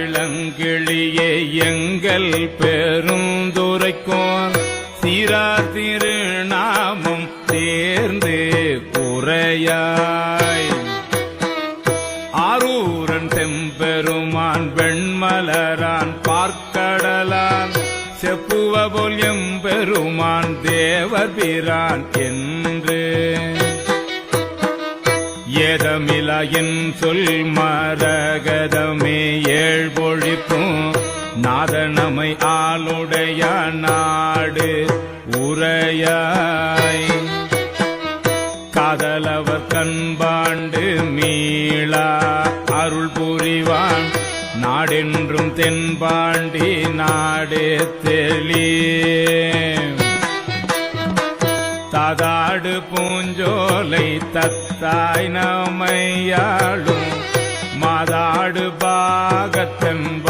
ஏறாரிளங்கிளியே எங்கள் பெருந்துரைக்கோன் சீரா திருநாமம் தேர்ந்து உரையாய் ஆரூரன் செம்பெருமான் வெண்மலரான் பார்க்கடலான் செப்புவபோல் எம்பெருமான் தேவர் பிரான் என்று ஏதமிலா என் சொல் மரகதமே ஏழ்பொழிப்பும் நாதனமை ஆளுடைய நாடு உரையாய் காதலவர் கண்பாண்டு மீளா அருள் புரிவான் நாடென்றும் தென்பாண்டி நாடே தெளியே தாதாடு பூஞ்சோலை தத்தாய் நமையாளும் மாதாடு பாகத்தென்ப